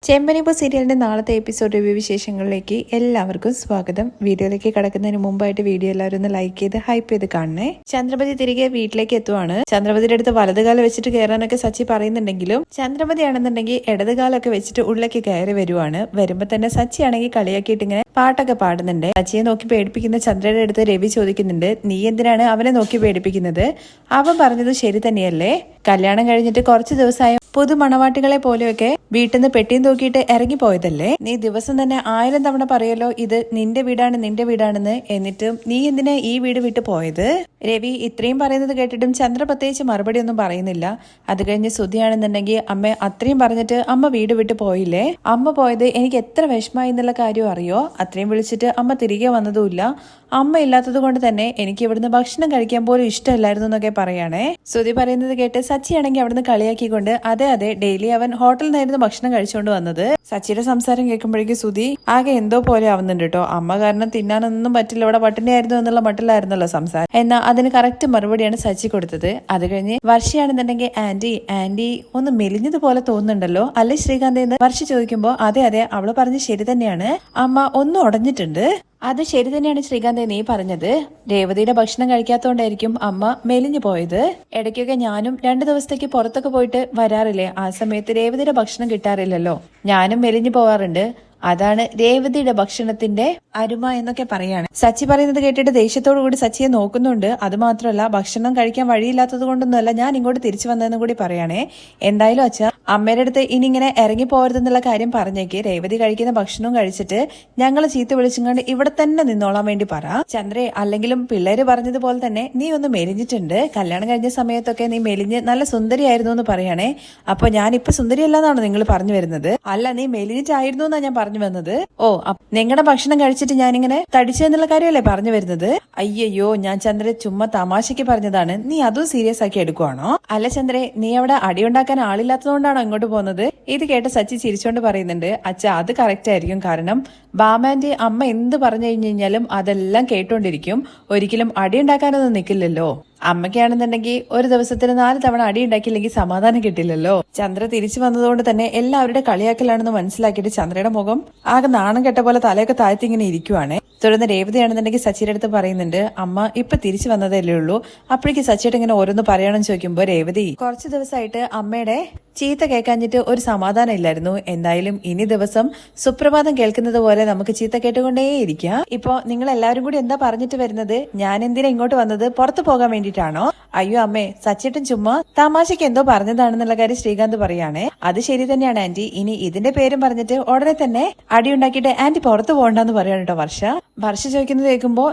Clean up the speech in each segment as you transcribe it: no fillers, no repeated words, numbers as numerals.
ചെമ്പനിപ്പൂ സീരിയലിന്റെ നാളത്തെ episode review വിശേഷങ്ങളിലേക്ക് എല്ലാവർക്കും സ്വാഗതം. വീഡിയോയിലേക്ക് കടക്കുന്നതിന് മുമ്പായിട്ട് വീഡിയോ എല്ലാവരും ഒന്ന് ലൈക്ക് ചെയ്ത് ഹൈപ്പ് ചെയ്ത് കാണണേ. ചന്ദ്രമതി തിരികെ വീട്ടിലേക്ക് എത്തുവാണ്. ചന്ദ്രമതിയുടെ അടുത്ത് വലതുകാലം വെച്ചിട്ട് കയറാനൊക്കെ സച്ചി പറയുന്നുണ്ടെങ്കിലും ചന്ദ്രമതി ആണെന്നുണ്ടെങ്കിൽ ഇടതുകാലൊക്കെ വെച്ചിട്ട് ഉള്ളിലേക്ക് കയറി വരുവാണ്. വരുമ്പോ തന്നെ സച്ചി ആണെങ്കിൽ കളിയാക്കിയിട്ട് ഇങ്ങനെ പാട്ടൊക്കെ പാടുന്നുണ്ട്. സച്ചിയെ നോക്കി പേടിപ്പിക്കുന്ന ചന്ദ്രയുടെ അടുത്ത് രവി ചോദിക്കുന്നുണ്ട്, നീ എന്തിനാണ് അവനെ നോക്കി പേടിപ്പിക്കുന്നത്? അവൻ പറഞ്ഞത് ശരി തന്നെയല്ലേ? കല്യാണം കഴിഞ്ഞിട്ട് കുറച്ച് ദിവസമായ പുതു മണവാട്ടികളെ പോലെയൊക്കെ വീട്ടിൽ നിന്ന് പെട്ടിയും തൂക്കിയിട്ട് ഇറങ്ങിപ്പോയതല്ലേ? നീ ദിവസം തന്നെ 1000 തവണ പറയല്ലോ ഇത് നിന്റെ വീടാണ് നിന്റെ വീടാണെന്ന്. എന്നിട്ടും നീ എന്തിനാ ഈ വീട് വിട്ടു പോയത്? രവി ഇത്രയും പറയുന്നത് കേട്ടിട്ടും ചന്ദ്ര പ്രത്യേകിച്ച് മറുപടി ഒന്നും പറയുന്നില്ല. അത് കഴിഞ്ഞ് സുധിയാണെന്നുണ്ടെങ്കിൽ അമ്മ അത്രയും പറഞ്ഞിട്ട് അമ്മ വീട് വിട്ടു പോയില്ലേ? അമ്മ പോയത് എനിക്ക് എത്ര വിഷമായി എന്നുള്ള കാര്യം അറിയോ? അത്രയും വിളിച്ചിട്ട് അമ്മ തിരികെ വന്നതുമില്ല. അമ്മ ഇല്ലാത്തത് കൊണ്ട് തന്നെ എനിക്ക് ഇവിടുന്ന് ഭക്ഷണം കഴിക്കാൻ പോലും ഇഷ്ടമല്ലായിരുന്നു എന്നൊക്കെ പറയാണേ. സുധി പറയുന്നത് കേട്ട് സച്ചിയാണെങ്കിൽ അവിടുന്ന് കളിയാക്കിക്കൊണ്ട് അതെ ഡെയിലി അവൻ ഹോട്ടലിൽ നിന്നായിരുന്നു ഭക്ഷണം കഴിച്ചുകൊണ്ട് വന്നത്. സച്ചിയുടെ സംസാരം കേൾക്കുമ്പോഴേക്കും സുധി ആകെ എന്തോ പോലെ ആവുന്നുണ്ട് കേട്ടോ. അമ്മ കാരണം തിന്നാനൊന്നും പറ്റില്ല, ഇവിടെ പട്ടിണിയായിരുന്നു എന്നുള്ള മട്ടിലായിരുന്നല്ലോ സംസാരം. എന്നാൽ അതിന് കറക്റ്റ് മറുപടിയാണ് സച്ചി കൊടുത്തത്. അത് കഴിഞ്ഞ് വർഷയാണെന്നുണ്ടെങ്കിൽ ആന്റി ഒന്ന് മെലിഞ്ഞതുപോലെ തോന്നുന്നുണ്ടല്ലോ അല്ലെ ശ്രീകാന്ത് എന്ന് വർഷ ചോദിക്കുമ്പോ അതെ അവള് പറഞ്ഞ് ശരി തന്നെയാണ്, അമ്മ ഒന്നും ഉടഞ്ഞിട്ടുണ്ട്. അത് ശരി തന്നെയാണ് ശ്രീകാന്ത് നീ പറഞ്ഞത്. രേവതിയുടെ ഭക്ഷണം കഴിക്കാത്തോണ്ടായിരിക്കും അമ്മ മെലിഞ്ഞു പോയത്. ഇടയ്ക്കൊക്കെ ഞാനും 2 ദിവസത്തേക്ക് പുറത്തൊക്കെ പോയിട്ട് വരാറില്ലേ, ആ സമയത്ത് രേവതിയുടെ ഭക്ഷണം കിട്ടാറില്ലല്ലോ, ഞാനും മെലിഞ്ഞു പോവാറുണ്ട്. അതാണ് രേവതിയുടെ ഭക്ഷണത്തിന്റെ അരുമ എന്നൊക്കെ പറയാണ്. സച്ചി പറയുന്നത് കേട്ടിട്ട് ദേഷ്യത്തോടു കൂടി സച്ചിയെ നോക്കുന്നുണ്ട്. അത് മാത്രമല്ല ഭക്ഷണം കഴിക്കാൻ വഴിയില്ലാത്തത് കൊണ്ടൊന്നുമല്ല ഞാൻ ഇങ്ങോട്ട് തിരിച്ചു വന്നതെന്ന് കൂടി പറയണേ. എന്തായാലും അച്ഛ അമ്മയുടെ അടുത്ത് ഇനി ഇങ്ങനെ ഇറങ്ങി പോകരുതെന്നുള്ള കാര്യം പറഞ്ഞേക്ക്. രേവതി കഴിക്കുന്ന ഭക്ഷണവും കഴിച്ചിട്ട് ഞങ്ങൾ ചീത്ത വിളിച്ചുകൊണ്ട് ഇവിടെ തന്നെ നിന്നോളാൻ വേണ്ടി പറ. ചന്ദ്രേ, അല്ലെങ്കിലും പിള്ളേര് പറഞ്ഞതുപോലെ തന്നെ നീ ഒന്ന് മെലിഞ്ഞിട്ടുണ്ട്. കല്യാണം കഴിഞ്ഞ സമയത്തൊക്കെ നീ മെലിഞ്ഞ് നല്ല സുന്ദരിയായിരുന്നു എന്ന് പറയണേ. അപ്പൊ ഞാനിപ്പോ സുന്ദരിയല്ലെന്നാണ് നിങ്ങൾ പറഞ്ഞു വരുന്നത്? അല്ല, നീ മെലിഞ്ഞിട്ടായിരുന്നു എന്നാ ഞാൻ പറഞ്ഞു വന്നത്. ഓ, നിങ്ങളുടെ ഭക്ഷണം കഴിച്ചിട്ട് ഞാനിങ്ങനെ തടിച്ചെന്നുള്ള കാര്യമല്ലേ പറഞ്ഞു വരുന്നത്? അയ്യോ, ഞാൻ ചന്ദ്ര ചുമ്മാ തമാശക്ക് പറഞ്ഞതാണ്. നീ അതും സീരിയസ് ആക്കി എടുക്കുവാണോ? അല്ല ചന്ദ്രേ, നീ അവിടെ അടിയുണ്ടാക്കാൻ ആളില്ലാത്തതുകൊണ്ടാണോ ഇങ്ങോട്ട് പോകുന്നത്? ഇത് കേട്ട് സച്ചി ചിരിച്ചോണ്ട് പറയുന്നുണ്ട്, അച്ഛ അത് കറക്റ്റ് ആയിരിക്കും. കാരണം ബാമാന്റെ അമ്മ എന്ത് പറഞ്ഞു കഴിഞ്ഞാലും അതെല്ലാം കേട്ടോണ്ടിരിക്കും. ഒരിക്കലും അടിയുണ്ടാക്കാനൊന്നും നിൽക്കില്ലല്ലോ. അമ്മയ്ക്കാണെന്നുണ്ടെങ്കിൽ ഒരു ദിവസത്തിന് 4 തവണ അടി ഉണ്ടാക്കിയില്ലെങ്കിൽ സമാധാനം കിട്ടില്ലല്ലോ. ചന്ദ്ര തിരിച്ചു വന്നതുകൊണ്ട് തന്നെ എല്ലാവരുടെ കളിയാക്കലാണെന്ന് മനസ്സിലാക്കിയിട്ട് ചന്ദ്രയുടെ മുഖം ആകെ നാണം കെട്ട പോലെ തലയൊക്കെ താഴ്ത്തി ഇങ്ങനെ ഇരിക്കുവാണ്. തുടർന്ന് രേവതിയാണെന്നുണ്ടെങ്കിൽ സച്ചിയുടെ അടുത്ത് പറയുന്നുണ്ട്, അമ്മ ഇപ്പൊ തിരിച്ചു വന്നതല്ലേ ഉള്ളൂ. അപ്പോഴേക്ക് സച്ചിയുടെ ഇങ്ങനെ ഓരോന്ന് പറയണമെന്ന് ചോദിക്കുമ്പോ രേവതി കുറച്ചു ദിവസമായിട്ട് അമ്മയുടെ ചീത്ത കേൾക്കാഞ്ഞിട്ട് ഒരു സമാധാനം ഇല്ലായിരുന്നു. എന്തായാലും ഇനി ദിവസം സുപ്രഭാതം കേൾക്കുന്നത് പോലെ നമുക്ക് ചീത്ത കേട്ടുകൊണ്ടേയിരിക്കാം. ഇപ്പൊ നിങ്ങൾ എല്ലാവരും കൂടി എന്താ പറഞ്ഞിട്ട് വരുന്നത്? ഞാൻ എന്തിനാ ഇങ്ങോട്ട് വന്നത്? പുറത്തു പോകാൻ വേണ്ടിയിട്ടാണോ? അയ്യോ അമ്മേ, സച്ചേട്ടൻ ചുമ്മാ തമാശക്ക് എന്തോ പറഞ്ഞതാണെന്നുള്ള കാര്യം ശ്രീകാന്ത് പറയാണേ. അത് ശരി തന്നെയാണ് ആന്റി. ഇനി ഇതിന്റെ പേരും പറഞ്ഞിട്ട് ഉടനെ തന്നെ അടിയുണ്ടാക്കിയിട്ട് ആന്റി പുറത്തു പോകണ്ടെന്ന് പറയാണ് കേട്ടോ വർഷ ചോദിക്കുന്നത് കേൾക്കുമ്പോ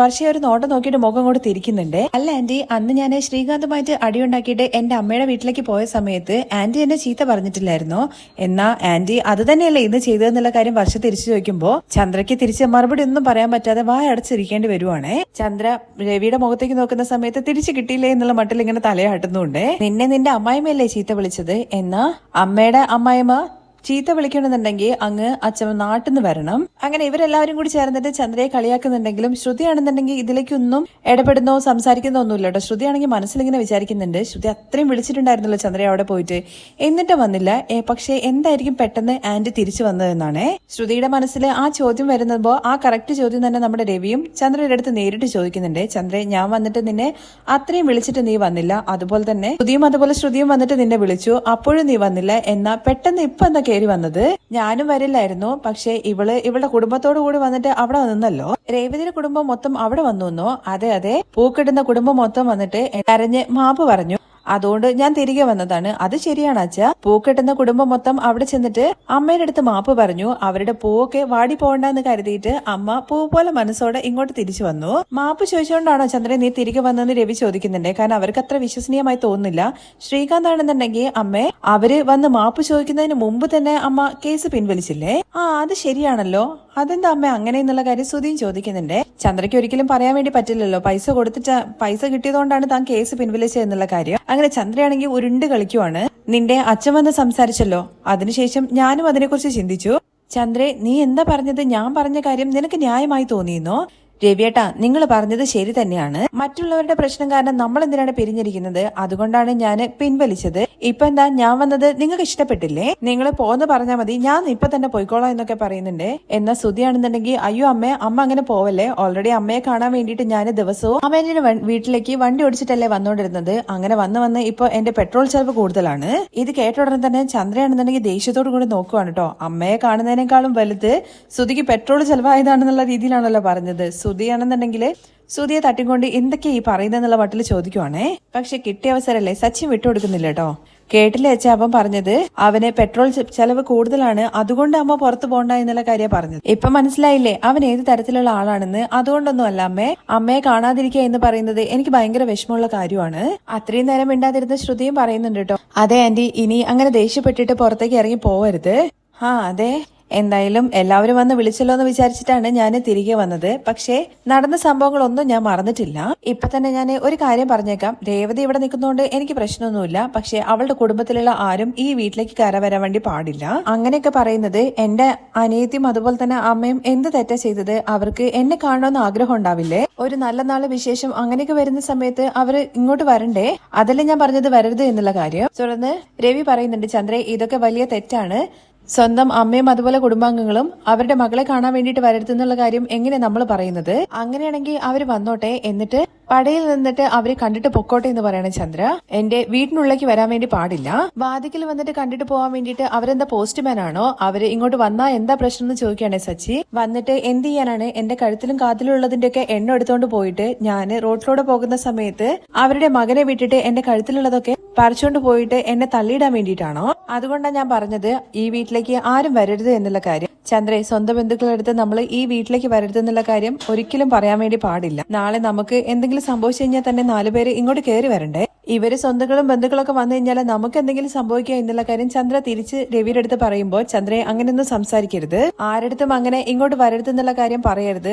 വർഷ ഒരു നോട്ടം നോക്കിയിട്ട് മുഖം കൊണ്ട് തിരിക്കുന്നുണ്ട്. അല്ല ആന്റി, അന്ന് ഞാൻ ശ്രീകാന്തുമായിട്ട് അടിയുണ്ടാക്കിയിട്ട് എന്റെ അമ്മയുടെ വീട്ടിലേക്ക് പോയ സമയത്ത് ആന്റി എന്നെ ചീത്ത പറഞ്ഞിട്ടില്ലായിരുന്നോ? എന്നാ ആന്റി അത് തന്നെയല്ലേ ഇന്ന് ചെയ്തതെന്നുള്ള കാര്യം വർഷ തിരിച്ചു ചോദിക്കുമ്പോ ചന്ദ്രയ്ക്ക് തിരിച്ച് മറുപടി ഒന്നും പറയാൻ പറ്റാതെ വായടച്ചിരിക്കേണ്ടി വരുവാണേ. ചന്ദ്ര രവിയുടെ മുഖത്തേക്ക് നോക്കുന്ന സമയത്ത് തിരിച്ചു കിട്ടിയില്ലേ എന്നുള്ള മട്ടിൽ ഇങ്ങനെ തലയാട്ടുന്നുണ്ട്. നിന്റെ അമ്മായിമ്മയല്ലേ ചീത്ത വിളിച്ചത്? എന്നാ അമ്മയുടെ അമ്മായിമ്മ ചീത്ത വിളിക്കണമെന്നുണ്ടെങ്കിൽ അങ്ങ് അച്ഛൻ നാട്ടിൽ നിന്ന് വരണം. അങ്ങനെ ഇവരെല്ലാവരും കൂടി ചേർന്നിട്ട് ചന്ദ്രയെ കളിയാക്കുന്നുണ്ടെങ്കിലും ശ്രുതിയാണെന്നുണ്ടെങ്കിൽ ഇതിലേക്കൊന്നും ഇടപെടുന്നോ സംസാരിക്കുന്നോ ഒന്നുമില്ല കേട്ടോ. ശ്രുതിയാണെങ്കിൽ മനസ്സിലിങ്ങനെ വിചാരിക്കുന്നുണ്ട്, ശ്രുതി അത്രയും വിളിച്ചിട്ടുണ്ടായിരുന്നല്ലോ ചന്ദ്രയെ അവിടെ പോയിട്ട്, എന്നിട്ടും വന്നില്ല. പക്ഷെ എന്തായിരിക്കും പെട്ടെന്ന് ആന്റി തിരിച്ചു വന്നതെന്നാണ് ശ്രുതിയുടെ മനസ്സിൽ ആ ചോദ്യം വരുന്നപ്പോ ആ കറക്റ്റ് ചോദ്യം തന്നെ നമ്മുടെ രവിയും ചന്ദ്രയുടെ അടുത്ത് നേരിട്ട് ചോദിക്കുന്നുണ്ട്. ചന്ദ്രയെ, ഞാൻ വന്നിട്ട് നിന്നെ അത്രയും വിളിച്ചിട്ട് നീ വന്നില്ല. അതുപോലെ തന്നെ ശ്രുതിയും വന്നിട്ട് നിന്നെ വിളിച്ചു, അപ്പോഴും നീ വന്നില്ല. എന്നാ പെട്ടെന്ന് ഇപ്പൊ എന്താ കയറി വന്നത്? ഞാനും വരില്ലായിരുന്നു, പക്ഷെ ഇവളുടെ കുടുംബത്തോടു കൂടി വന്നിട്ട് അവിടെ നിന്നല്ലോ. രേവതിയുടെ കുടുംബം മൊത്തം അവിടെ വന്നു. അതെ പൂക്കിടുന്ന കുടുംബം മൊത്തം വന്നിട്ട് കരഞ്ഞ് മാപ്പ് പറഞ്ഞു. അതുകൊണ്ട് ഞാൻ തിരികെ വന്നതാണ്. അത് ശരിയാണ് അച്ഛ. പൂക്കെട്ടുന്ന കുടുംബം മൊത്തം അവിടെ ചെന്നിട്ട് അമ്മയുടെ അടുത്ത് മാപ്പ് പറഞ്ഞു. അവരുടെ പൂവൊക്കെ വാടി പോകണ്ടെന്ന് കരുതിയിട്ട് അമ്മ പൂ പോലെ മനസ്സോടെ ഇങ്ങോട്ട് തിരിച്ചു വന്നു. മാപ്പ് ചോദിച്ചുകൊണ്ടാണോ ചന്ദ്രൻ നീ തിരികെ വന്നെന്ന് രവി ചോദിക്കുന്നുണ്ട്. കാരണം അവർക്ക് അത്ര വിശ്വസനീയമായി തോന്നുന്നില്ല. ശ്രീകാന്ത് ആണെന്നുണ്ടെങ്കിൽ അമ്മേ അവര് വന്ന് മാപ്പ് ചോദിക്കുന്നതിന് മുമ്പ് തന്നെ അമ്മ കേസ് പിൻവലിച്ചില്ലേ? അത് ശരിയാണല്ലോ. അതെന്താ അമ്മ അങ്ങനെ എന്നുള്ള കാര്യം സുധിയും ചോദിക്കുന്നുണ്ട്. ചന്ദ്രയ്ക്ക് ഒരിക്കലും പറയാൻ വേണ്ടി പറ്റില്ലല്ലോ, പൈസ കിട്ടിയതുകൊണ്ടാണ് താൻ കേസ് പിൻവലിച്ചത് എന്നുള്ള കാര്യം. അങ്ങനെ ചന്ദ്രയാണെങ്കിൽ ഉരുണ്ട് കളിക്കുവാണ്. നിന്റെ അച്ഛൻ വന്ന് സംസാരിച്ചല്ലോ, അതിനുശേഷം ഞാനും അതിനെക്കുറിച്ച് ചിന്തിച്ചു. ചന്ദ്രേ, നീ എന്താ പറഞ്ഞത്? ഞാൻ പറഞ്ഞ കാര്യം നിനക്ക് ന്യായമായി തോന്നിയെന്നോ? രവിയേട്ടാ, നിങ്ങൾ പറഞ്ഞത് ശരി തന്നെയാണ്. മറ്റുള്ളവരുടെ പ്രശ്നം കാരണം നമ്മൾ എന്തിനാണ് പിരിഞ്ഞിരിക്കുന്നത്? അതുകൊണ്ടാണ് ഞാൻ പിൻവലിച്ചത്. ഇപ്പൊ എന്താ ഞാൻ വന്നത് നിങ്ങൾക്ക് ഇഷ്ടപ്പെട്ടില്ലേ? നിങ്ങൾ പോന്ന് പറഞ്ഞാൽ മതി, ഞാൻ ഇപ്പൊ തന്നെ പോയിക്കോളാം എന്നൊക്കെ പറയുന്നുണ്ട്. എന്നാ ശ്രുതിയാണെന്നുണ്ടെങ്കിൽ അയ്യോ അമ്മ അങ്ങനെ പോവല്ലേ, ഓൾറെഡി അമ്മയെ കാണാൻ വേണ്ടിയിട്ട് ഞാൻ ദിവസവും അമ്മേന്റെ വീട്ടിലേക്ക് വണ്ടി ഓടിച്ചിട്ടല്ലേ വന്നോണ്ടിരുന്നത്. അങ്ങനെ വന്ന് ഇപ്പൊ എന്റെ പെട്രോൾ ചെലവ് കൂടുതലാണ്. ഇത് കേട്ട ഉടനെ തന്നെ ചന്ദ്രയാണെന്നുണ്ടെങ്കിൽ ദേഷ്യത്തോടു കൂടി നോക്കുവാണ് കേട്ടോ. അമ്മയെ കാണുന്നതിനേക്കാളും വലുത് ശ്രുതിക്ക് പെട്രോൾ ചെലവായതാണെന്നുള്ള രീതിയിലാണല്ലോ പറഞ്ഞത്. ശ്രുതിയാണെന്നുണ്ടെങ്കിൽ ശ്രുതിയെ തട്ടിക്കൊണ്ട് എന്തൊക്കെയാ ഈ പറയുന്നതെന്നുള്ള മട്ടിൽ ചോദിക്കുവാണേ. പക്ഷെ കിട്ടിയ അവസരല്ലേ സച്ചിൻ വിട്ടുകൊടുക്കുന്നില്ല കേട്ടോ. കേട്ടില്ലേ അച്ഛാ അവൻ പറഞ്ഞത്? അവന് പെട്രോൾ ചെലവ് കൂടുതലാണ്, അതുകൊണ്ട് അമ്മ പുറത്തു പോണ്ട എന്നുള്ള കാര്യം പറഞ്ഞത്. ഇപ്പൊ മനസ്സിലായില്ലേ അവൻ ഏത് തരത്തിലുള്ള ആളാണെന്ന്? അതുകൊണ്ടൊന്നും അല്ല അമ്മയെ കാണാതിരിക്കുക എന്ന് പറയുന്നത് എനിക്ക് ഭയങ്കര വിഷമമുള്ള കാര്യമാണ്. അത്രയും നേരം മിണ്ടാതിരുന്ന ശ്രുതിയും പറയുന്നുണ്ട് കേട്ടോ. അതെ ആന്റി, ഇനി അങ്ങനെ ദേഷ്യപ്പെട്ടിട്ട് പുറത്തേക്ക് ഇറങ്ങി പോവരുത്. അതെ, എന്തായാലും എല്ലാവരും വന്ന് വിളിച്ചല്ലോ എന്ന് വിചാരിച്ചിട്ടാണ് ഞാൻ തിരികെ വന്നത്. പക്ഷേ നടന്ന സംഭവങ്ങളൊന്നും ഞാൻ മറന്നിട്ടില്ല. ഇപ്പൊ തന്നെ ഞാൻ ഒരു കാര്യം പറഞ്ഞേക്കാം. രേവതി ഇവിടെ നിൽക്കുന്നതുകൊണ്ട് എനിക്ക് പ്രശ്നമൊന്നുമില്ല. പക്ഷെ അവളുടെ കുടുംബത്തിലുള്ള ആരും ഈ വീട്ടിലേക്ക് കയറി വരാൻ വേണ്ടി പാടില്ല. അങ്ങനെയൊക്കെ പറയുന്നത് എന്റെ അനിയത്തിയും അതുപോലെ തന്നെ അമ്മയും എന്ത് തെറ്റാ ചെയ്തത്? അവർക്ക് എന്നെ കാണണമെന്ന് ആഗ്രഹം ഉണ്ടാവില്ലേ? ഒരു നല്ല നാള് വിശേഷം അങ്ങനെയൊക്കെ വരുന്ന സമയത്ത് അവര് ഇങ്ങോട്ട് വരണ്ടേ? അതല്ലേ ഞാൻ പറഞ്ഞത് വരരുത് എന്നുള്ള കാര്യം. തുടർന്ന് രവി പറയുന്നുണ്ട്, ചന്ദ്രേ ഇതൊക്കെ വലിയ തെറ്റാണ്. സ്വന്തം അമ്മയും അതുപോലെ കുടുംബാംഗങ്ങളും അവരുടെ മകളെ കാണാൻ വേണ്ടിയിട്ട് വരരുതെന്നുള്ള കാര്യം എങ്ങനെ നമ്മൾ പറയുന്നത്? അങ്ങനെയാണെങ്കിൽ അവര് വന്നോട്ടെ, എന്നിട്ട് പടയിൽ നിന്നിട്ട് അവരെ കണ്ടിട്ട് പൊക്കോട്ടെ എന്ന് പറയണം ചന്ദ്ര. എന്റെ വീട്ടിനുള്ളിലേക്ക് വരാൻ വേണ്ടി പാടില്ല. വാതിക്കൽ വന്നിട്ട് കണ്ടിട്ട് പോകാൻ വേണ്ടിയിട്ട് അവരെന്താ പോസ്റ്റ്മാൻ ആണോ? അവര് ഇങ്ങോട്ട് വന്നാ എന്താ പ്രശ്നം എന്ന് ചോദിക്കുകയാണെ സച്ചി. വന്നിട്ട് എന്ത് ചെയ്യാനാണ്? എന്റെ കഴുത്തിലും കാതിലും ഉള്ളതിന്റെ ഒക്കെ എണ്ണ എടുത്തോണ്ട് പോയിട്ട് ഞാൻ റോഡിലൂടെ പോകുന്ന സമയത്ത് അവരുടെ മകനെ വിട്ടിട്ട് എന്റെ കഴുത്തിലുള്ളതൊക്കെ പറിച്ചോണ്ട് പോയിട്ട് എന്നെ തള്ളിയിടാൻ വേണ്ടിയിട്ടാണോ? അതുകൊണ്ടാണ് ഞാൻ പറഞ്ഞത് ഈ വീട്ടിലേക്ക് ആരും വരരുത് എന്നുള്ള കാര്യം. ചന്ദ്രേ, സ്വന്തം ബന്ധുക്കളെടുത്ത് നമ്മൾ ഈ വീട്ടിലേക്ക് വരരുതെന്നുള്ള കാര്യം ഒരിക്കലും പറയാൻ വേണ്ടി പാടില്ല. നാളെ നമുക്ക് എന്തെങ്കിലും സംഭവിച്ചു കഴിഞ്ഞാൽ തന്നെ 4 പേര് ഇങ്ങോട്ട് കയറി വരണ്ടേ? ഇവര് സ്വന്തങ്ങളും ബന്ധുക്കളൊക്കെ വന്നു കഴിഞ്ഞാൽ നമുക്ക് എന്തെങ്കിലും സംഭവിക്കുക എന്നുള്ള കാര്യം ചന്ദ്ര തിരിച്ച് രവിയുടെ അടുത്ത് പറയുമ്പോൾ, ചന്ദ്രയെ അങ്ങനെയൊന്നും സംസാരിക്കരുത്, ആരടുത്തും അങ്ങനെ ഇങ്ങോട്ട് വരരുതെന്നുള്ള കാര്യം പറയരുത്,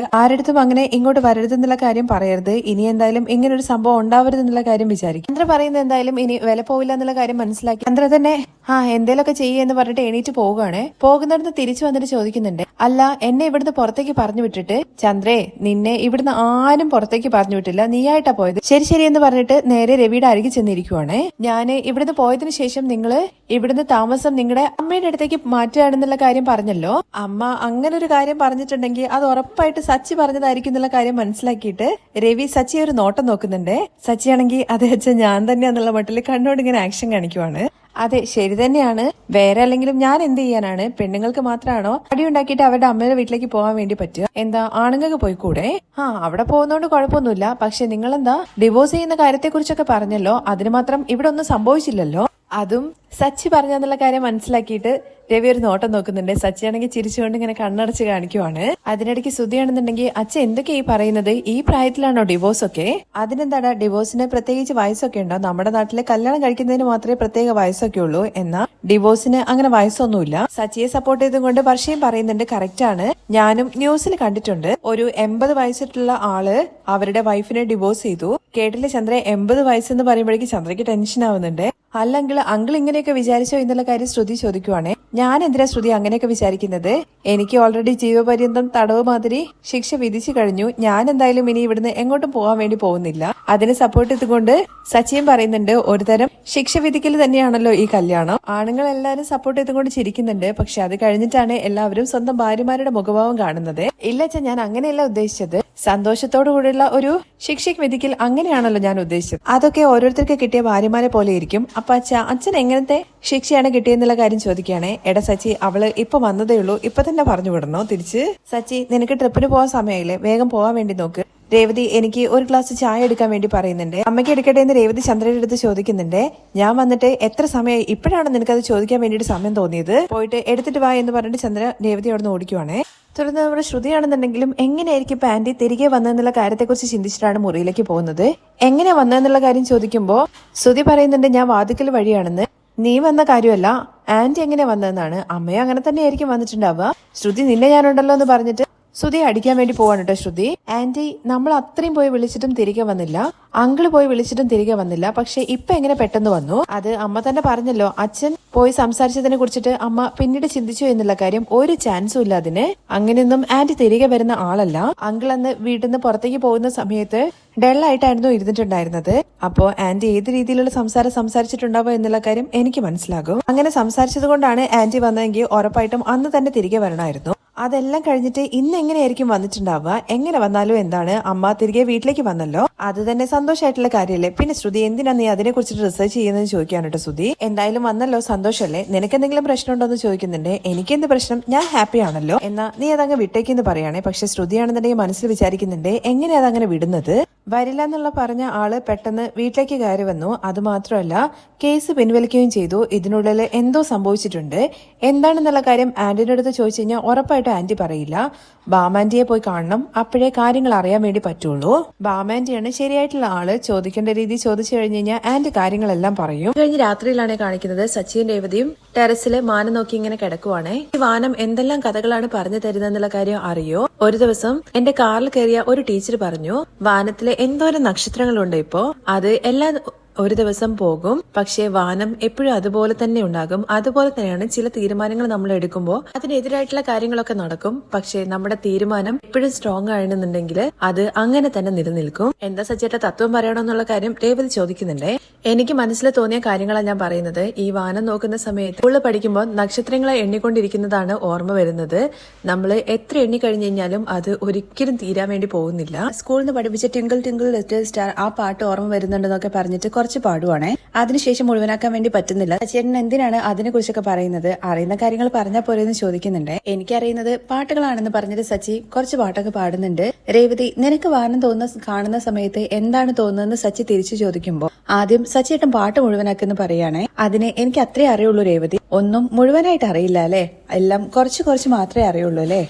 ഇനി എന്തായാലും ഇങ്ങനെ ഒരു സംഭവം ഉണ്ടാവരുതെന്നുള്ള കാര്യം വിചാരിക്കും. ചന്ദ്ര പറയുന്നത് എന്തായാലും ഇനി വില പോവില്ല എന്നുള്ള കാര്യം മനസ്സിലാക്കി ചന്ദ്ര തന്നെ എന്തേലൊക്കെ ചെയ്യുമെന്ന് പറഞ്ഞിട്ട് എണീറ്റ് പോവുകയാണ്. പോകുന്നിടത്ത് തിരിച്ചു വന്നിട്ട് ചോദിക്കുന്നുണ്ട്, അല്ല എന്നെ ഇവിടുന്ന് പുറത്തേക്ക് പറഞ്ഞു വിട്ടിട്ട്? ചന്ദ്രേ, നിന്നെ ഇവിടുന്ന് ആരും പുറത്തേക്ക് പറഞ്ഞു വിട്ടില്ല, നീയായിട്ടാ പോയത്. ശരി എന്ന് പറഞ്ഞിട്ട് നേരെ രവിയുടെ അരികിൽ ചെന്നിരിക്കുവാണ്. ഞാന് ഇവിടുന്ന് പോയതിനു ശേഷം നിങ്ങള് ഇവിടുന്ന് താമസം നിങ്ങളുടെ അമ്മയുടെ അടുത്തേക്ക് മാറ്റുകയാണെന്നുള്ള കാര്യം പറഞ്ഞല്ലോ. അമ്മ അങ്ങനെ ഒരു കാര്യം പറഞ്ഞിട്ടുണ്ടെങ്കിൽ അത് ഉറപ്പായിട്ട് സച്ചി പറഞ്ഞതായിരിക്കും എന്നുള്ള കാര്യം മനസ്സിലാക്കിയിട്ട് രവി സച്ചിയെ ഒരു നോട്ടം നോക്കുന്നുണ്ട്. സച്ചിയാണെങ്കിൽ അതേ അച്ഛൻ ഞാൻ തന്നെയാന്നുള്ള മട്ടിൽ കണ്ണോട് ഇങ്ങനെ ആക്ഷൻ കാണിക്കുവാണ്. അതെ, ശരി തന്നെയാണ്. വേറെ അല്ലെങ്കിലും ഞാൻ എന്ത് ചെയ്യാനാണ്? പെണ്ണുങ്ങൾക്ക് മാത്രമാണോ അടി ഉണ്ടാക്കിയിട്ട് അവരുടെ അമ്മയുടെ വീട്ടിലേക്ക് പോകാൻ വേണ്ടി പറ്റുക? എന്താ ആണുങ്ങൾക്ക് പോയിക്കൂടെ? അവിടെ പോകുന്നോണ്ട് കുഴപ്പമൊന്നുമില്ല. പക്ഷെ നിങ്ങളെന്താ ഡിവോഴ്സ് ചെയ്യുന്ന കാര്യത്തെ കുറിച്ചൊക്കെ പറഞ്ഞല്ലോ, അതിന് മാത്രം ഇവിടെ ഒന്നും സംഭവിച്ചില്ലല്ലോ. അതും സച്ചി പറഞ്ഞെന്നുള്ള കാര്യം മനസ്സിലാക്കിയിട്ട് രവി ഒരു നോട്ടം നോക്കുന്നുണ്ട്. സച്ചിയാണെങ്കിൽ ചിരിച്ചുകൊണ്ട് ഇങ്ങനെ കണ്ണടച്ച് കാണിക്കുവാണ്. അതിനിടയ്ക്ക് ശ്രുതിയാണെന്നുണ്ടെങ്കിൽ അച്ഛൻ എന്തൊക്കെയാ ഈ പറയുന്നത്? ഈ പ്രായത്തിലാണോ ഡിവോഴ്സ് ഒക്കെ? അതിനെന്താടാ, ഡിവോഴ്സിന് പ്രത്യേകിച്ച് വയസ്സൊക്കെ ഉണ്ടോ? നമ്മുടെ നാട്ടിലെ കല്യാണം കഴിക്കുന്നതിന് മാത്രമേ പ്രത്യേക വയസ്സൊക്കെ ഉള്ളൂ, എന്നാൽ ഡിവോഴ്സിന് അങ്ങനെ വയസ്സൊന്നുമില്ല. സച്ചിയെ സപ്പോർട്ട് ചെയ്തുകൊണ്ട് വർഷയും പറയുന്നുണ്ട്, കറക്റ്റ് ആണ്, ഞാനും ന്യൂസിൽ കണ്ടിട്ടുണ്ട്. ഒരു 80 വയസ്സിട്ടുള്ള ആള് അവരുടെ വൈഫിനെ ഡിവോഴ്സ് ചെയ്തു. കേട്ടില്ലേ ചന്ദ്ര? 80 വയസ്സെന്ന് പറയുമ്പോഴേക്കും ചന്ദ്രയ്ക്ക് ടെൻഷൻ ആവുന്നുണ്ട്. അല്ലെങ്കിൽ അങ്കിൾ ഇങ്ങനെയൊക്കെ വിചാരിച്ചോ എന്നുള്ള കാര്യം ശ്രുതി ചോദിക്കുവാണേ. ഞാൻ എന്തിനാ ശ്രുതി അങ്ങനെയൊക്കെ വിചാരിക്കുന്നത്? എനിക്ക് ഓൾറെഡി ജീവപര്യന്തം തടവ് മാതിരി ശിക്ഷ വിധിച്ചു കഴിഞ്ഞു. ഞാൻ എന്തായാലും ഇനി ഇവിടുന്ന് എങ്ങോട്ടും പോകാൻ വേണ്ടി പോകുന്നില്ല. അതിന് സപ്പോർട്ട് ചെയ്തുകൊണ്ട് സച്ചിയും പറയുന്നുണ്ട്, ഒരു തരം ശിക്ഷ വിധിക്കൽ തന്നെയാണല്ലോ ഈ കല്യാണം. ആണുങ്ങൾ എല്ലാവരും സപ്പോർട്ട് ചെയ്തുകൊണ്ട് ചിരിക്കുന്നുണ്ട്. പക്ഷെ അത് കഴിഞ്ഞിട്ടാണ് എല്ലാവരും സ്വന്തം ഭാര്യമാരുടെ മുഖഭാവം കാണുന്നത്. ഇല്ല അച്ഛൻ, ഞാൻ അങ്ങനെയല്ല ഉദ്ദേശിച്ചത്. സന്തോഷത്തോടു കൂടിയുള്ള ഒരു ശിക്ഷയ്ക്ക് വിധിക്കൽ അങ്ങനെയാണല്ലോ ഞാൻ ഉദ്ദേശിച്ചത്. അതൊക്കെ ഓരോരുത്തർക്ക് കിട്ടിയ ഭാര്യമാരെ പോലെ ഇരിക്കും. അപ്പൊ അച്ഛൻ എങ്ങനത്തെ ശിക്ഷയാണ് കിട്ടിയെന്നുള്ള കാര്യം ചോദിക്കുകയാണേ. എടാ സച്ചി, അവള് ഇപ്പൊ വന്നതേ ഉള്ളൂ, ഇപ്പൊ തന്നെ പറഞ്ഞു വിടണോ തിരിച്ച്? സച്ചി, നിനക്ക് ട്രിപ്പിന് പോകാൻ സമയമില്ലേ? വേഗം പോകാൻ വേണ്ടി നോക്ക്. രേവതി എനിക്ക് ഒരു ഗ്ലാസ് ചായ എടുക്കാൻ വേണ്ടി പറയുന്നുണ്ട്. അമ്മയ്ക്ക് എടുക്കട്ടെ എന്ന് രേവതി ചന്ദ്രയുടെ അടുത്ത് ചോദിക്കുന്നുണ്ട്. ഞാൻ വന്നിട്ട് എത്ര സമയമായി? ഇപ്പോഴാണ് നിനക്കത് ചോദിക്കാൻ വേണ്ടിയിട്ട് സമയം തോന്നിയത്? പോയിട്ട് എടുത്തിട്ട് വാ എന്ന് പറഞ്ഞിട്ട് ചന്ദ്ര രേവതി അവിടെ നിന്ന് ഓടിക്കുവാണേ. തുടർന്ന് നമ്മുടെ ശ്രുതിയാണെന്നുണ്ടെങ്കിലും എങ്ങനെയായിരിക്കും ആന്റി തിരികെ വന്നതെന്നുള്ള കാര്യത്തെക്കുറിച്ച് ചിന്തിച്ചിട്ടാണ് മുറിയിലേക്ക് പോകുന്നത്. എങ്ങനെയാ വന്നതെന്നുള്ള കാര്യം ചോദിക്കുമ്പോൾ ശ്രുതി പറയുന്നുണ്ട്, ഞാൻ വാതിക്കൽ വഴിയാണെന്ന്. നീ വന്ന കാര്യമല്ല, ആന്റി എങ്ങനെ വന്നതെന്നാണ്. അമ്മയെ അങ്ങനെ തന്നെ ആയിരിക്കും വന്നിട്ടുണ്ടാവുക. ശ്രുതി നിന്നെ ഞാനുണ്ടല്ലോ എന്ന് പറഞ്ഞിട്ട് ശ്രുതിയെ അടിക്കാൻ വേണ്ടി പോവാണ് കേട്ടോ ശ്രുതി. ആന്റി, നമ്മൾ അത്രയും പോയി വിളിച്ചിട്ടും തിരികെ വന്നില്ല, അങ്കിള് പോയി വിളിച്ചിട്ടും തിരികെ വന്നില്ല, പക്ഷെ ഇപ്പൊ എങ്ങനെ പെട്ടെന്ന് വന്നു? അത് അമ്മ തന്നെ പറഞ്ഞല്ലോ, അച്ഛൻ പോയി സംസാരിച്ചതിനെ കുറിച്ചിട്ട് അമ്മ പിന്നീട് ചിന്തിച്ചു എന്നുള്ള കാര്യം. ഒരു ചാൻസും ഇല്ല അതിന്. അങ്ങനെയൊന്നും ആന്റി തിരികെ വരുന്ന ആളല്ല. അങ്കിൾ അന്ന് വീട്ടിൽ നിന്ന് പുറത്തേക്ക് പോകുന്ന സമയത്ത് ഡെള്ളായിട്ടായിരുന്നു ഇരുന്നിട്ടുണ്ടായിരുന്നത്. അപ്പോ ആന്റി ഏത് രീതിയിലുള്ള സംസാരം സംസാരിച്ചിട്ടുണ്ടാവുക എന്നുള്ള കാര്യം എനിക്ക് മനസ്സിലാകും. അങ്ങനെ സംസാരിച്ചത് കൊണ്ടാണ് ആന്റി വന്നതെങ്കിൽ ഉറപ്പായിട്ടും അന്ന് തന്നെ തിരികെ വരണമായിരുന്നു. അതെല്ലാം കഴിഞ്ഞിട്ട് ഇന്ന് എങ്ങനെയായിരിക്കും വന്നിട്ടുണ്ടാവുക? എങ്ങനെ വന്നാലും എന്താണ്, അമ്മ തിരികെ വീട്ടിലേക്ക് വന്നല്ലോ, അത് തന്നെ സന്തോഷമായിട്ടുള്ള കാര്യമല്ലേ. പിന്നെ ശ്രുതി, എന്തിനാ നീ അതിനെ കുറിച്ചിട്ട് റിസർച്ച് ചെയ്യുന്നത് ചോദിക്കാണ് കേട്ടോ ശ്രുതി. എന്തായാലും വന്നല്ലോ, സന്തോഷമല്ലേ. നിനക്ക് എന്തെങ്കിലും പ്രശ്നമുണ്ടോ എന്ന് ചോദിക്കുന്നുണ്ട്. എനിക്കെന്ത് പ്രശ്നം, ഞാൻ ഹാപ്പി ആണല്ലോ. എന്നാ നീ അതങ്ങ് വിട്ടേക്കെന്ന് പറയുകയാണെ. പക്ഷെ ശ്രുതിയാണെന്നുണ്ടെങ്കിൽ മനസ്സിൽ വിചാരിക്കുന്നുണ്ട്, എങ്ങനെയാ അതങ്ങനെ വിടുന്നത്? വരില്ല എന്നുള്ള പറഞ്ഞ ആള് പെട്ടെന്ന് വീട്ടിലേക്ക് കയറി വന്നു. അത് മാത്രമല്ല, കേസ് പിൻവലിക്കുകയും ചെയ്തു. ഇതിനുള്ളിൽ എന്തോ സംഭവിച്ചിട്ടുണ്ട്. എന്താണെന്നുള്ള കാര്യം ആന്റിയുടെ അടുത്ത് ചോദിച്ചു കഴിഞ്ഞാൽ ഉറപ്പായിട്ടും ആന്റി പറയില്ല. ബാമാന്റിയെ പോയി കാണണം, അപ്പോഴേ കാര്യങ്ങൾ അറിയാൻ വേണ്ടി പറ്റുള്ളൂ. ബാമാന്റിയാണ് ശരിയായിട്ടുള്ള ആള്. ചോദിക്കേണ്ട രീതി ചോദിച്ചു കഴിഞ്ഞു കഴിഞ്ഞാൽ ആന്റി കാര്യങ്ങളെല്ലാം പറയും. കഴിഞ്ഞ രാത്രിയിലാണ് കാണിക്കുന്നത് സച്ചിൻ രേവതിയും ടെറസില് മാനം നോക്കി ഇങ്ങനെ കിടക്കുവാണ്. ഈ വാനം എന്തെല്ലാം കഥകളാണ് പറഞ്ഞു തരുന്നതെന്നുള്ള കാര്യം അറിയോ? ഒരു ദിവസം എന്റെ കാറിൽ കയറിയ ഒരു ടീച്ചർ പറഞ്ഞു, വാനത്തിലെ എന്തോരം നക്ഷത്രങ്ങളുണ്ട് ഇപ്പോ, അത് എല്ലാം ഒരു ദിവസം പോകും, പക്ഷേ വാനം എപ്പോഴും അതുപോലെ തന്നെ ഉണ്ടാകും. അതുപോലെ തന്നെയാണ് ചില തീരുമാനങ്ങൾ നമ്മൾ എടുക്കുമ്പോൾ അതിനെതിരായിട്ടുള്ള കാര്യങ്ങളൊക്കെ നടക്കും. പക്ഷേ നമ്മുടെ തീരുമാനം എപ്പോഴും സ്ട്രോങ് ആണെന്നുണ്ടെങ്കിൽ അത് അങ്ങനെ തന്നെ നിലനിൽക്കും. എന്താ സച്ചേട്ട തത്വം പറയണമെന്നുള്ള കാര്യം രേവതി ചോദിക്കുന്നുണ്ട്. എനിക്ക് മനസ്സിൽ തോന്നിയ കാര്യങ്ങളാണ് ഞാൻ പറയുന്നത്. ഈ വാനം നോക്കുന്ന സമയത്ത് സ്കൂളിൽ പഠിക്കുമ്പോൾ നക്ഷത്രങ്ങളെ എണ്ണിക്കൊണ്ടിരിക്കുന്നതാണ് ഓർമ്മ വരുന്നത്. നമ്മൾ എത്ര എണ്ണി കഴിഞ്ഞു കഴിഞ്ഞാലും അത് ഒരിക്കലും തീരാൻ വേണ്ടി പോകുന്നില്ല. സ്കൂളിൽ നിന്ന് പഠിപ്പിച്ച ട്വിങ്കിൾ ട്വിങ്കിൾ ലിറ്റിൽ സ്റ്റാർ ആ പാട്ട് ഓർമ്മ വരുന്നുണ്ടെന്നൊക്കെ പറഞ്ഞിട്ട് കുറച്ച് പാടുവാണ്. അതിനുശേഷം മുഴുവനാക്കാൻ വേണ്ടി പറ്റുന്നില്ല. ചേട്ടൻ എന്തിനാണ് അതിനെ കുറിച്ചൊക്കെ പറയുന്നത്? അറിയുന്ന കാര്യങ്ങൾ പറഞ്ഞാൽ പോരെന്ന് ചോദിക്കുന്നുണ്ട്. എനിക്കറിയുന്നത് പാട്ടുകളാണെന്ന് പറഞ്ഞിട്ട് സച്ചി കുറച്ച് പാട്ടൊക്കെ പാടുന്നുണ്ട്. രേവതി, നിനക്ക് വാനം കാണുന്ന സമയത്ത് എന്താണ് തോന്നുന്നതെന്ന് സച്ചി തിരിച്ചു ചോദിക്കുമ്പോൾ ആദ്യം സച്ചിയേട്ടൻ പാട്ട് മുഴുവനാക്കെന്ന് പറയാണ്. അതിന് എനിക്ക് അത്രേ അറിയുള്ളൂ രേവതി. ഒന്നും മുഴുവനായിട്ട് അറിയില്ല അല്ലെ, എല്ലാം കുറച്ച് മാത്രമേ അറിയുള്ളൂ അല്ലെ.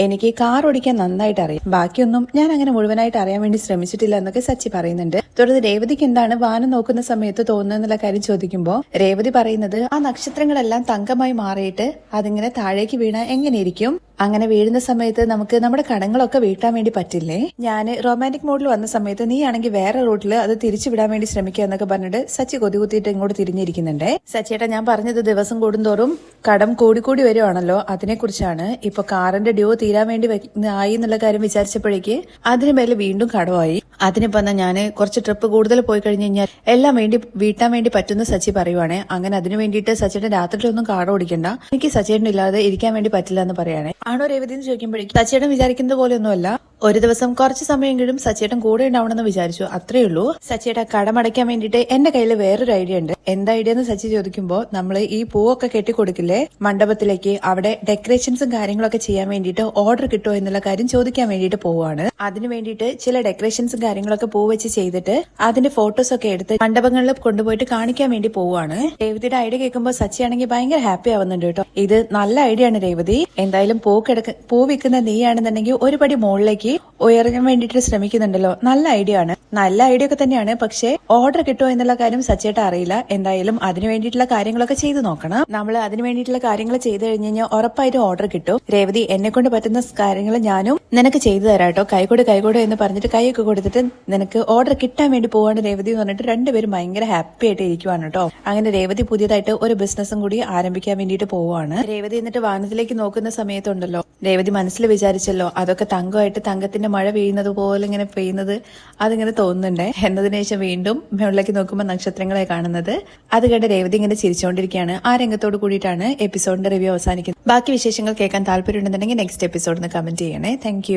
എനിക്ക് കാർ ഓടിക്കാൻ നന്നായിട്ട് അറിയാം, ബാക്കിയൊന്നും ഞാൻ അങ്ങനെ മുഴുവനായിട്ട് അറിയാൻ വേണ്ടി ശ്രമിച്ചിട്ടില്ല എന്നൊക്കെ സച്ചി പറയുന്നുണ്ട്. തുടർന്ന് രേവതിക്ക് എന്താണ് വാനം നോക്കുന്ന സമയത്ത് തോന്നുന്നുള്ള കാര്യം ചോദിക്കുമ്പോൾ രേവതി പറയുന്നത്, ആ നക്ഷത്രങ്ങളെല്ലാം തങ്കമായി മാറിയിട്ട് അതിങ്ങനെ താഴേക്ക് വീണ എങ്ങനെയിരിക്കും? അങ്ങനെ വീഴുന്ന സമയത്ത് നമുക്ക് നമ്മുടെ കടങ്ങളൊക്കെ വീട്ടാൻ വേണ്ടി പറ്റില്ലേ? ഞാൻ റൊമാൻറ്റിക് മോഡിൽ വന്ന സമയത്ത് നീ ആണെങ്കിൽ വേറെ റൂട്ടിൽ അത് തിരിച്ചു വിടാൻ വേണ്ടി ശ്രമിക്കുക എന്നൊക്കെ പറഞ്ഞിട്ട് സച്ചി കൊതികുത്തിയിട്ട് ഇങ്ങോട്ട് തിരിഞ്ഞിരിക്കുന്നുണ്ട്. സച്ചിയേട്ടാ, ഞാൻ പറഞ്ഞത് ദിവസം കൂടുന്തോറും കടം കൂടി വരുവാണല്ലോ, അതിനെ കുറിച്ചാണ്. ഇപ്പൊ കാറിന്റെ ഡ്യൂ തീരാൻ വേണ്ടി ആയി എന്നുള്ള കാര്യം വിചാരിച്ചപ്പോഴേക്ക് അതിന് മേലെ വീണ്ടും കടമായി. അതിനിപ്പോ ഞാൻ കുറച്ച് ട്രിപ്പ് കൂടുതൽ പോയി കഴിഞ്ഞു കഴിഞ്ഞാൽ എല്ലാം വീട്ടാൻ വേണ്ടി പറ്റുന്ന സച്ചി പറയുവാണേ. അങ്ങനെ അതിനു വേണ്ടിയിട്ട് സച്ചിയുടെ രാത്രിയിലൊന്നും കാർ ഓടിക്കണ്ട, എനിക്ക് സച്ചിയേട്ടൻ ഇല്ലാതെ ഇരിക്കാൻ വേണ്ടി പറ്റില്ല എന്ന് പറയാനേ. ആണോ രേവതി എന്ന് ചോദിക്കുമ്പോഴേക്കും സച്ചിയേട്ടൻ വിചാരിക്കുന്നത് പോലെയൊന്നുമല്ല. ഒരു ദിവസം കുറച്ച് സമയമെങ്കിലും സച്ചിയേട്ടൻ കൂടെ ഉണ്ടാവണമെന്ന് വിചാരിച്ചു, അത്രേ ഉള്ളൂ. സച്ചിയേട്ടൻ കടമടയ്ക്കാൻ വേണ്ടിയിട്ട് എന്റെ കയ്യിൽ വേറൊരു ഐഡിയ ഉണ്ട്. എന്താ ഐഡിയ എന്ന് സച്ചി ചോദിക്കുമ്പോൾ നമ്മൾ ഈ പൂവൊക്കെ കെട്ടിക്കൊടുക്കില്ലേ മണ്ഡപത്തിലേക്ക്, അവിടെ ഡെക്കറേഷൻസും കാര്യങ്ങളൊക്കെ ചെയ്യാൻ വേണ്ടിയിട്ട് ഓർഡർ കിട്ടുമോ എന്നുള്ള കാര്യം ചോദിക്കാൻ വേണ്ടിയിട്ട് പോവാണ്. അതിനു വേണ്ടിയിട്ട് ചില ഡെക്കറേഷൻസും കാര്യങ്ങളൊക്കെ പൂ വെച്ച് ചെയ്തിട്ട് അതിന്റെ ഫോട്ടോസ് ഒക്കെ എടുത്ത് മണ്ഡപങ്ങളിൽ കൊണ്ടുപോയിട്ട് കാണിക്കാൻ വേണ്ടി പോവാണ്. രേവതിയുടെ ഐഡിയ കേൾക്കുമ്പോൾ സച്ചി ആണെങ്കിൽ ഭയങ്കര ഹാപ്പി ആവുന്നുണ്ട് കേട്ടോ. ഇത് നല്ല ഐഡിയ ആണ് രേവതി. എന്തായാലും പൂ വിൽക്കുന്ന നീയാണെന്നുണ്ടെങ്കിൽ ഒരു പടി മുകളിലേക്ക് ഉയരാൻ വേണ്ടിയിട്ട് ശ്രമിക്കുന്നുണ്ടല്ലോ, നല്ല ഐഡിയ ആണ്. നല്ല ഐഡിയ ഒക്കെ തന്നെയാണ്, പക്ഷേ ഓർഡർ കിട്ടുമോ എന്നുള്ള കാര്യം സച്ചിയേട്ട അറിയില്ല. എന്തായാലും അതിനു വേണ്ടിയിട്ടുള്ള കാര്യങ്ങളൊക്കെ ചെയ്തു നോക്കണം. നമ്മൾ അതിനു വേണ്ടിയിട്ടുള്ള കാര്യങ്ങൾ ചെയ്തു കഴിഞ്ഞു കഴിഞ്ഞാൽ ഉറപ്പായിട്ടും ഓർഡർ കിട്ടും. രേവതി, എന്നെ കൊണ്ട് പറ്റുന്ന കാര്യങ്ങൾ ഞാനും നിനക്ക് ചെയ്തു തരാട്ടോ, കൈകൊട് എന്ന് പറഞ്ഞിട്ട് കൈയൊക്കെ കൊടുത്തിട്ട് നിനക്ക് ഓർഡർ കിട്ടാൻ വേണ്ടി പോവാണ് രേവതി എന്ന് പറഞ്ഞിട്ട് രണ്ടുപേരും ഭയങ്കര ഹാപ്പി ആയിട്ട് ഇരിക്കുവാണ് കേട്ടോ. അങ്ങനെ രേവതി പുതിയതായിട്ട് ഒരു ബിസിനസ്സും കൂടി ആരംഭിക്കാൻ വേണ്ടിയിട്ട് പോവാണ്. രേവതി എന്നിട്ട് വാനത്തിലേക്ക് നോക്കുന്ന സമയത്തുണ്ടല്ലോ, രേവതി മനസ്സിൽ വിചാരിച്ചല്ലോ അതൊക്കെ തങ്കമായിട്ട് തങ്കത്തിന്റെ മഴ പെയ്യുന്നത് പോലെ ഇങ്ങനെ പെയ്യുന്നത് അതിങ്ങനെ തോന്നുന്നുണ്ടേ. എന്നതിന് ശേഷം വീണ്ടും മുകളിലേക്ക് നോക്കുമ്പോൾ നക്ഷത്രങ്ങളെ കാണുന്നത്. അത് കണ്ട് രേവതി ഇങ്ങനെ ചിരിച്ചുകൊണ്ടിരിക്കുകയാണ്. ആ രംഗത്തോട് കൂടിയിട്ടാണ് എപ്പിസോഡിന്റെ റിവ്യൂ അവസാനിക്കുന്നത്. ബാക്കി വിശേഷങ്ങൾ കേൾക്കാൻ താല്പര്യമുണ്ടെന്നുണ്ടെങ്കിൽ നെക്സ്റ്റ് എപ്പിസോഡിന് കമന്റ് ചെയ്യണേ. താങ്ക്